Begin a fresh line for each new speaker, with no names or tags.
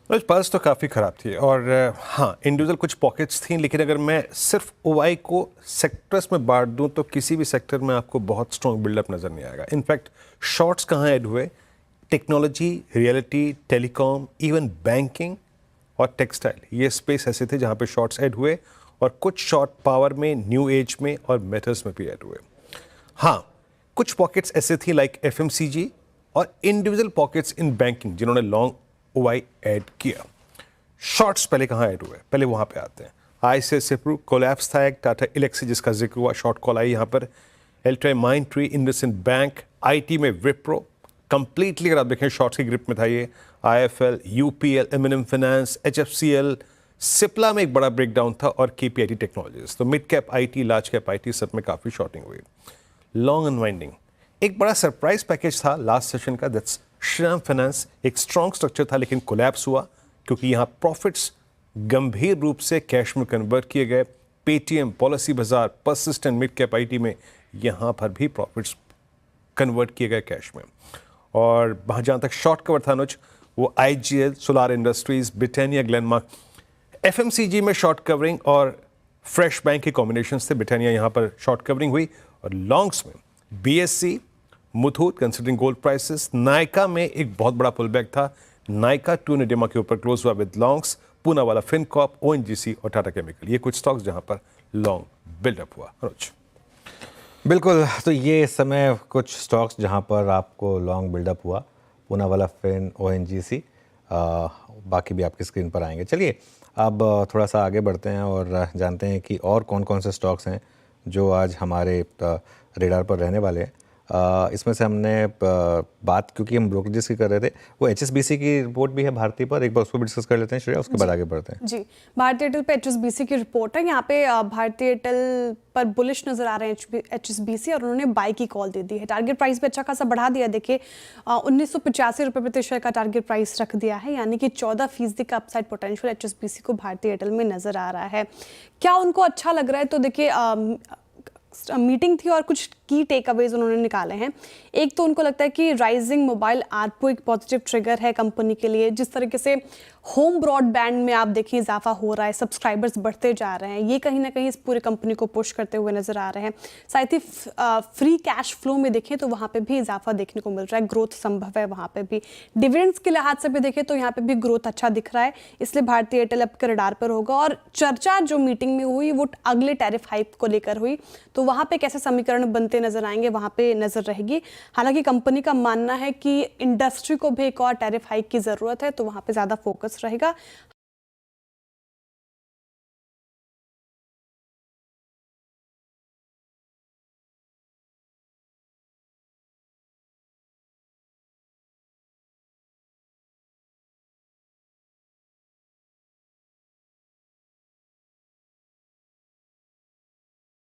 आज पर्स तो काफ़ी ख़राब थी और हाँ इंडिविजुअल कुछ पॉकेट्स थी, लेकिन अगर मैं सिर्फ ओआई को सेक्टर्स में बांट दूं तो किसी भी सेक्टर में आपको बहुत स्ट्रॉन्ग बिल्डअप नज़र नहीं आएगा। इनफैक्ट शॉर्ट्स कहाँ ऐड हुए? Technology, reality, telecom, even banking और टेक्सटाइल, ये स्पेस ऐसे थे जहाँ पे शॉर्ट्स ऐड हुए और कुछ शॉर्ट पावर में, न्यू एज में और मेटल्स में भी ऐड हुए। हाँ, कुछ पॉकेट्स ऐसे थी लाइक एफएमसीजी और इंडिविजुअल पॉकेट्स इन बैंकिंग जिन्होंने लॉन्ग ओआई ऐड किया। शॉर्ट्स पहले कहाँ ऐड हुए, पहले वहाँ पे आते हैं। आईसीआईसीआई कोलैप्स था एक, टाटा एलेक्सी जिसका जिक्र हुआ, शॉर्ट कॉल आई यहाँ पर। एल्ट्रा Mindtree, IndusInd bank, IT में विप्रो कंप्लीटली अगर आप देखें शॉर्ट्स की ग्रिप में था ये। IFL, UPL, Eminem finance, HFCL, Cipla में एक बड़ा ब्रेकडाउन था और केपीआईटी टेक्नोलॉजीज। तो mid cap IT, large cap IT सब में काफ़ी शॉर्टिंग हुई। लॉन्ग अनवाइंडिंग, एक बड़ा सरप्राइज पैकेज था लास्ट सेशन का, दैट्स श्रीराम फाइनेंस। एक स्ट्रॉन्ग स्ट्रक्चर था लेकिन कोलैप्स हुआ क्योंकि यहाँ प्रॉफिट्स गंभीर रूप से कैश में कन्वर्ट किए गए। पेटीएम, पॉलिसी बाजार, परसिस्टेंट, मिड कैप आईटी में यहाँ पर भी प्रॉफिट्स कन्वर्ट किए गए कैश में। और वहाँ जहाँ तक शॉर्ट कवर था अनुज, वो IGL, solar industries, Britannia, Glenmark. FMCG में शॉर्ट कवरिंग और फ्रेश बैंक के कॉम्बिनेशन थे। ब्रिटानिया यहाँ पर शॉर्ट कवरिंग हुई। और लॉन्ग्स में BSc, Muthoot considering gold prices, Nykaa में एक बहुत बड़ा पुलबैक था। नायका 2 निडेमा के ऊपर क्लोज हुआ विद लॉन्ग्स, पूना वाला फिनकॉप, ओएनजीसी और टाटा केमिकल, ये कुछ स्टॉक्स जहां पर लॉन्ग बिल्डअप हुआ। अनुज,
बिल्कुल, तो ये इस समय कुछ स्टॉक्स जहां पर आपको लॉन्ग बिल्डअप हुआ, पूना वाला फिन, ओएनजीसी, बाकी भी आपकी स्क्रीन पर आएंगे। चलिए अब थोड़ा सा आगे बढ़ते हैं और जानते हैं कि और कौन कौन से स्टॉक्स हैं जो आज हमारे रेडार पर रहने वाले हैं। इसमें से हमने बात, क्योंकि हम ब्रोकरेजेस की कर रहे थे, वो एचएसबीसी की रिपोर्ट भी है भारतीय पर, एक बार उसको भी डिस्कस कर लेते हैं श्रेया, उसके बाद आगे बढ़ते हैं।
जी, भारतीय एयरटेल पे एचएसबीसी की रिपोर्ट है। यहाँ पे भारतीय एयरटेल पर बुलिश नजर आ रहे हैं एचएसबीसी, और उन्होंने बाई की कॉल दे दी है। टारगेट प्राइस भी अच्छा खासा बढ़ा दिया। देखिए 1985 रुपये प्रति शेयर का टारगेट प्राइस रख दिया है, यानी कि 14% का अपसाइड पोटेंशियल एचएसबीसी को भारतीय एयरटेल में नजर आ रहा है। क्या उनको अच्छा लग रहा है? तो देखिए मीटिंग थी और कुछ की टेक अवेज उन्होंने निकाले हैं। एक तो उनको लगता है कि राइजिंग मोबाइल आरपू एक पॉजिटिव ट्रिगर है कंपनी के लिए। जिस तरीके से होम ब्रॉडबैंड में आप देखिए इजाफा हो रहा है, सब्सक्राइबर्स बढ़ते जा रहे हैं, ये कहीं ना कहीं इस पूरे कंपनी को पुश करते हुए नजर आ रहे हैं। साथ ही फ्री कैश फ्लो में देखें तो वहाँ पे भी इजाफा देखने को मिल रहा है, ग्रोथ संभव है वहाँ पे भी। डिविडेंड्स के लिहाज से भी देखें तो यहाँ पे भी ग्रोथ अच्छा दिख रहा है, इसलिए भारतीय एयरटेल अब के रडार पर होगा। और चर्चा जो मीटिंग में हुई वो अगले टैरिफ हाइक को लेकर हुई, तो वहाँ पे कैसे समीकरण बनते नजर आएंगे वहाँ पे नजर रहेगी। हालांकि कंपनी का मानना है कि इंडस्ट्री को भी एक और टैरिफ हाइक की जरूरत है, तो वहाँ पे ज्यादा फोकस रहेगा।